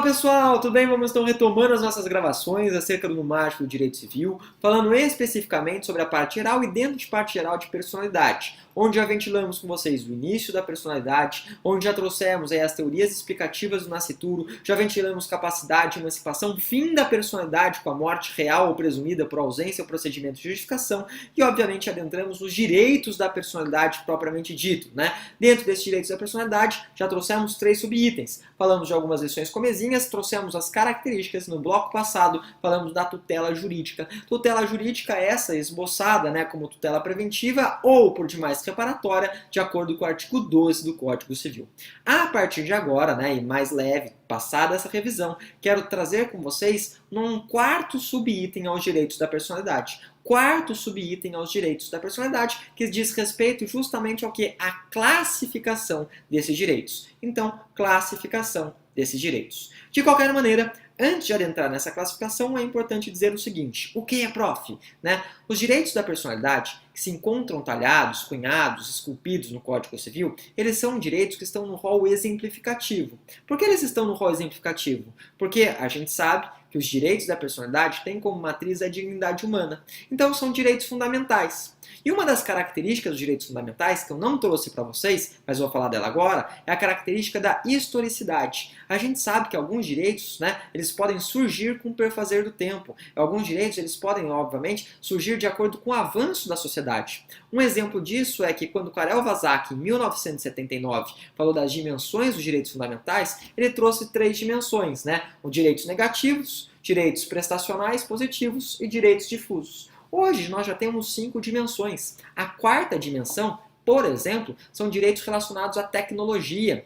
Pessoal, tudo bem? Vamos então retomando as nossas gravações acerca do mágico do direito civil, falando especificamente sobre a parte geral e dentro de parte geral de personalidade, onde já ventilamos com vocês o início da personalidade, onde já trouxemos aí as teorias explicativas do nascituro, já ventilamos capacidade, emancipação, fim da personalidade com a morte real ou presumida por ausência ou procedimento de justificação e, obviamente, adentramos nos direitos da personalidade propriamente dito, né? Dentro desses direitos da personalidade, já trouxemos 3 subitens. Falamos de algumas lições comezinhas, trouxemos as características no bloco passado, falamos da tutela jurídica. Tutela jurídica é essa esboçada, né, como tutela preventiva ou, por demais, reparatória, de acordo com o artigo 12 do Código Civil. A partir de agora, né, e mais leve, passada essa revisão, quero trazer com vocês um quarto subitem aos direitos da personalidade. Quarto subitem aos direitos da personalidade, que diz respeito justamente ao que? A classificação desses direitos. Então, classificação desses direitos. De qualquer maneira, antes de adentrar nessa classificação, é importante dizer o seguinte: o que é, prof? Né? Os direitos da personalidade, que se encontram talhados, cunhados, esculpidos no Código Civil, eles são direitos que estão no rol exemplificativo. Por que eles estão no rol exemplificativo? Porque a gente sabe que os direitos da personalidade têm como matriz a dignidade humana. Então, são direitos fundamentais. E uma das características dos direitos fundamentais, que eu não trouxe para vocês, mas vou falar dela agora, é a característica da historicidade. A gente sabe que alguns direitos, né, eles podem surgir com o perfazer do tempo. Alguns direitos eles podem, obviamente, surgir de acordo com o avanço da sociedade. Um exemplo disso é que quando Karel Vazak, em 1979, falou das dimensões dos direitos fundamentais, ele trouxe 3 dimensões, né? Os direitos negativos, direitos prestacionais positivos e direitos difusos. Hoje nós já temos 5 dimensões. A quarta dimensão, por exemplo, são direitos relacionados à tecnologia.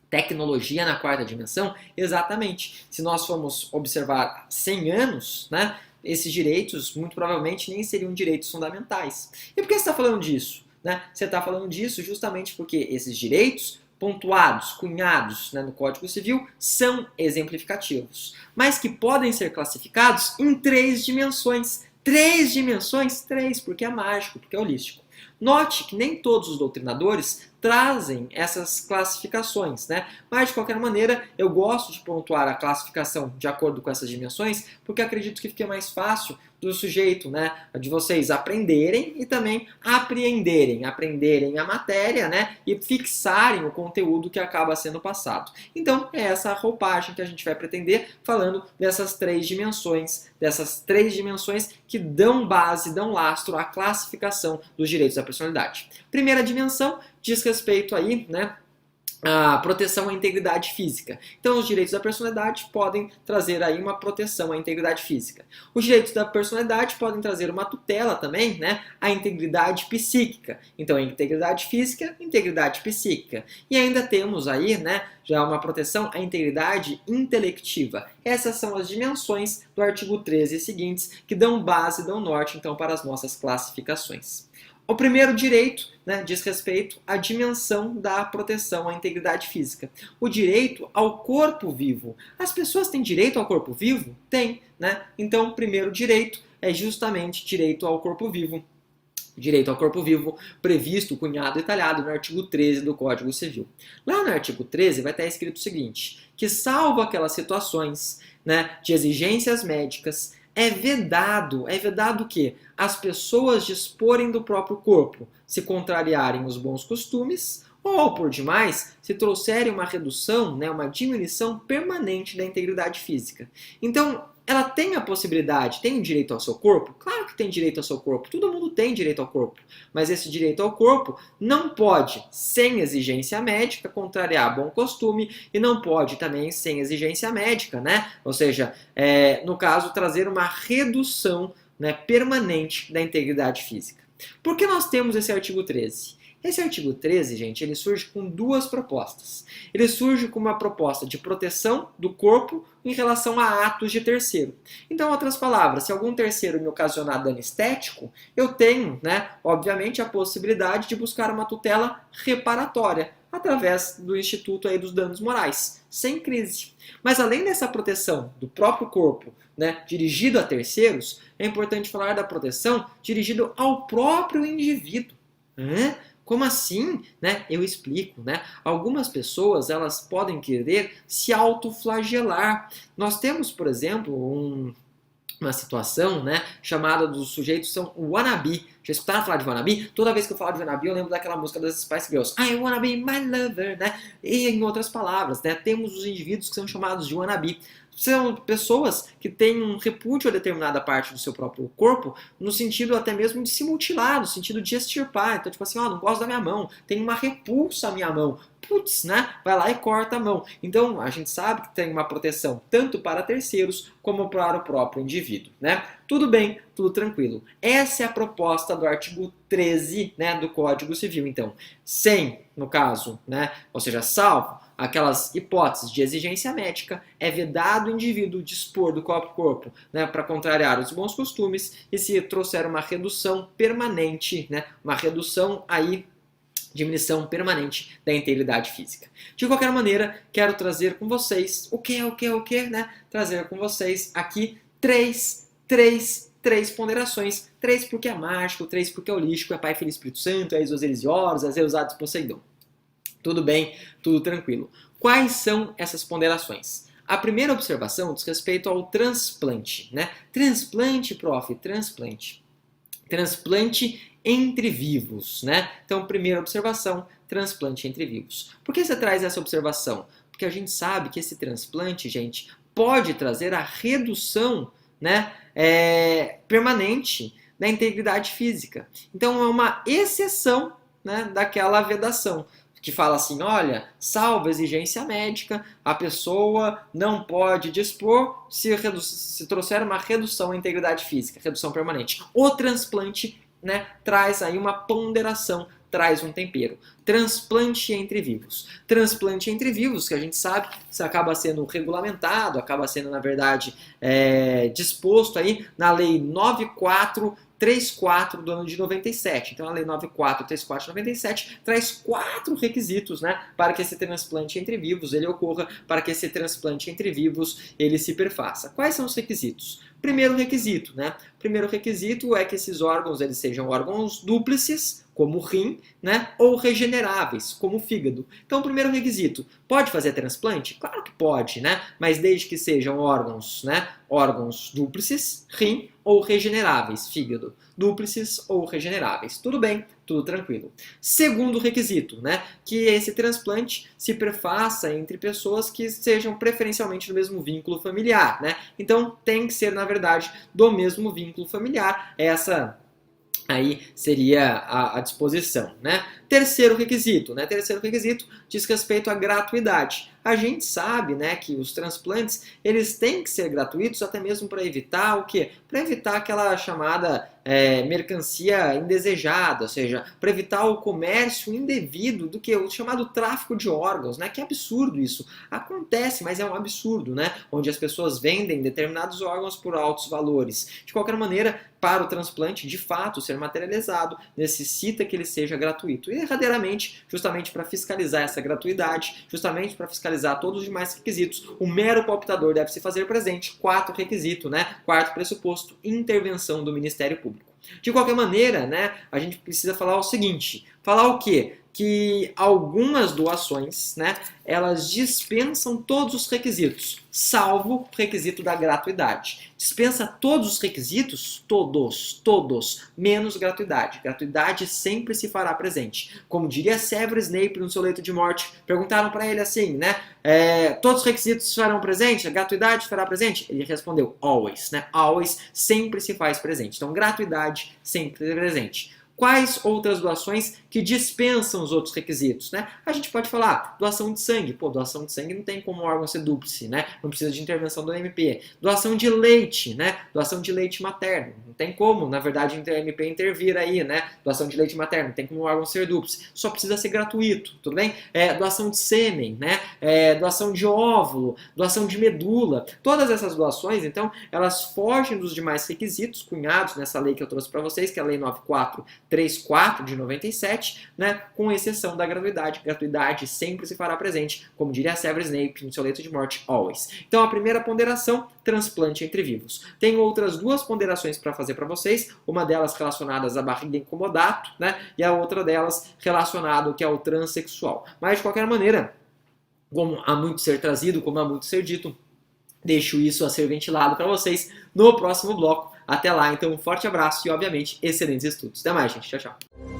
Tecnologia na quarta dimensão, exatamente. Se nós formos observar 100 anos, né, esses direitos muito provavelmente nem seriam direitos fundamentais. E por que você está falando disso? Né? Você está falando disso justamente porque esses direitos pontuados, cunhados, né, no Código Civil, são exemplificativos, mas que podem ser classificados em 3 dimensões. 3 dimensões? 3, porque é mágico, porque é holístico. Note que nem todos os doutrinadores trazem essas classificações, né? Mas, de qualquer maneira, eu gosto de pontuar a classificação de acordo com essas dimensões, porque acredito que fique mais fácil do sujeito, né, de vocês aprenderem e também aprenderem a matéria, né, e fixarem o conteúdo que acaba sendo passado. Então, é essa a roupagem que a gente vai pretender falando dessas 3 dimensões, que dão base, dão lastro à classificação dos direitos da personalidade. Primeira dimensão diz respeito aí, né, a proteção à integridade física. Então, os direitos da personalidade podem trazer aí uma proteção à integridade física. Os direitos da personalidade podem trazer uma tutela também, né, à integridade psíquica. Então, integridade física, integridade psíquica. E ainda temos aí, né, já uma proteção à integridade intelectiva. Essas são as dimensões do artigo 13 e seguintes que dão base, dão norte, então, para as nossas classificações. O primeiro direito, né, diz respeito à dimensão da proteção à integridade física. O direito ao corpo vivo. As pessoas têm direito ao corpo vivo? Tem, né? Então, o primeiro direito é justamente direito ao corpo vivo. Direito ao corpo vivo previsto, cunhado e talhado no artigo 13 do Código Civil. Lá no artigo 13 vai estar escrito o seguinte, que salvo aquelas situações, né, de exigências médicas, é vedado o quê? As pessoas disporem do próprio corpo, se contrariarem os bons costumes, ou, por demais, se trouxerem uma redução, né, uma diminuição permanente da integridade física. Então, ela tem a possibilidade, tem o direito ao seu corpo? Claro que tem direito ao seu corpo, todo mundo tem direito ao corpo. Mas esse direito ao corpo não pode, sem exigência médica, contrariar bom costume e não pode também, sem exigência médica, né? Ou seja, no caso, trazer uma redução, né, permanente da integridade física. Por que nós temos esse artigo 13? Esse artigo 13, gente, ele surge com 2 propostas. Ele surge com uma proposta de proteção do corpo em relação a atos de terceiro. Então, em outras palavras, se algum terceiro me ocasionar dano estético, eu tenho, né, obviamente, a possibilidade de buscar uma tutela reparatória através do Instituto aí dos Danos Morais, sem crise. Mas além dessa proteção do próprio corpo, né, dirigido a terceiros, é importante falar da proteção dirigida ao próprio indivíduo. Como assim? Né? Eu explico, né? Algumas pessoas, elas podem querer se autoflagelar. Nós temos, por exemplo, uma situação, né, chamada dos sujeitos são wannabe. Já escutaram falar de wannabe? Toda vez que eu falo de wannabe, eu lembro daquela música das Spice Girls. I wanna be my lover, né? E em outras palavras, né, temos os indivíduos que são chamados de wannabe. São pessoas que têm um repúdio a determinada parte do seu próprio corpo, no sentido até mesmo de se mutilar, no sentido de extirpar. Então, tipo assim, ó, não gosto da minha mão, tem uma repulsa à minha mão. Putz, né? Vai lá e corta a mão. Então, a gente sabe que tem uma proteção tanto para terceiros como para o próprio indivíduo, né? Tudo bem, tudo tranquilo. Essa é a proposta do artigo 13, né, do Código Civil. Então, sem, no caso, né, ou seja, salvo aquelas hipóteses de exigência médica, é vedado o indivíduo dispor do próprio corpo, né, para contrariar os bons costumes e se trouxer uma redução permanente, né, uma redução aí diminuição permanente da integridade física. De qualquer maneira, quero trazer com vocês o que, né? Trazer com vocês aqui três ponderações. 3 porque é mágico, 3 porque é holístico, é Pai, Filho e Espírito Santo, é Isoselisiós, é Zeusados Poseidon. Tudo bem, tudo tranquilo. Quais são essas ponderações? A primeira observação diz respeito ao transplante, né? Transplante, prof, transplante. Transplante entre vivos, né? Então, primeira observação, transplante entre vivos. Por que você traz essa observação? Porque a gente sabe que esse transplante, gente, pode trazer a redução, né, permanente da integridade física. Então, é uma exceção, né, daquela vedação que fala assim, olha, salvo exigência médica, a pessoa não pode dispor se trouxer uma redução à integridade física, redução permanente. O transplante, né, traz aí uma ponderação, traz um tempero. Transplante entre vivos. Transplante entre vivos, que a gente sabe, isso acaba sendo regulamentado, acaba sendo, na verdade, disposto aí na Lei 9434 do ano de 97. Então, a Lei 9434 de 97 traz 4 requisitos, né, para que esse transplante entre vivos ele ocorra, para que esse transplante entre vivos ele se perfaça. Quais são os requisitos? Primeiro requisito, né? Primeiro requisito é que esses órgãos eles sejam órgãos dúplices, como o rim, né? Ou regeneráveis, como o fígado. Então, primeiro requisito, pode fazer transplante? Claro que pode, né? Mas desde que sejam órgãos, né? Órgãos dúplices, rim, ou regeneráveis, fígado. Dúplices ou regeneráveis. Tudo bem, tudo tranquilo. Segundo requisito, né? Que esse transplante se prefaça entre pessoas que sejam preferencialmente do mesmo vínculo familiar, né? Então, tem que ser, na verdade, do mesmo vínculo familiar. Essa aí seria a disposição, né? Terceiro requisito, né? Terceiro requisito diz respeito à gratuidade. A gente sabe, né, que os transplantes, eles têm que ser gratuitos até mesmo para evitar o quê? Para evitar aquela chamada mercancia indesejada, ou seja, para evitar o comércio indevido do que o chamado tráfico de órgãos, né? Que absurdo isso. Acontece, mas é um absurdo, né? Onde as pessoas vendem determinados órgãos por altos valores. De qualquer maneira, para o transplante, de fato, ser materializado, necessita que ele seja gratuito. E, verdadeiramente, justamente para fiscalizar essa gratuidade, justamente para fiscalizar todos os demais requisitos, o mero palpitador deve se fazer presente. Quarto requisito, né? Quarto pressuposto, intervenção do Ministério Público. De qualquer maneira, né, a gente precisa falar o seguinte, falar o quê? Que algumas doações, né, elas dispensam todos os requisitos, salvo o requisito da gratuidade. Dispensa todos os requisitos? Todos, menos gratuidade. Gratuidade sempre se fará presente. Como diria Severus Snape no seu leito de morte, perguntaram para ele assim, né, todos os requisitos se farão presente? A gratuidade fará presente? Ele respondeu, always, né, always, sempre se faz presente. Então, gratuidade sempre presente. Quais outras doações que dispensam os outros requisitos, né? A gente pode falar doação de sangue. Pô, doação de sangue não tem como o órgão ser dúplice, né? Não precisa de intervenção do MP. Doação de leite, né? Doação de leite materno. Não tem como, na verdade, o MP intervir aí, né? Doação de leite materno, não tem como o órgão ser dúplice. Só precisa ser gratuito, tudo bem? Doação de sêmen, né? Doação de óvulo, doação de medula. Todas essas doações, então, elas fogem dos demais requisitos cunhados nessa lei que eu trouxe para vocês, que é a Lei 9434 3,4 de 97, né, com exceção da gratuidade. Gratuidade sempre se fará presente, como diria Severus Snape no seu leito de morte, always. Então a primeira ponderação, transplante entre vivos. Tem outras duas ponderações para fazer para vocês, uma delas relacionada à barriga incomodato, né, e a outra delas relacionada ao que é o transexual. Mas de qualquer maneira, como há muito ser trazido, como há muito ser dito, deixo isso a ser ventilado para vocês no próximo bloco. Até lá, então um forte abraço e obviamente excelentes estudos. Até mais, gente. Tchau, tchau.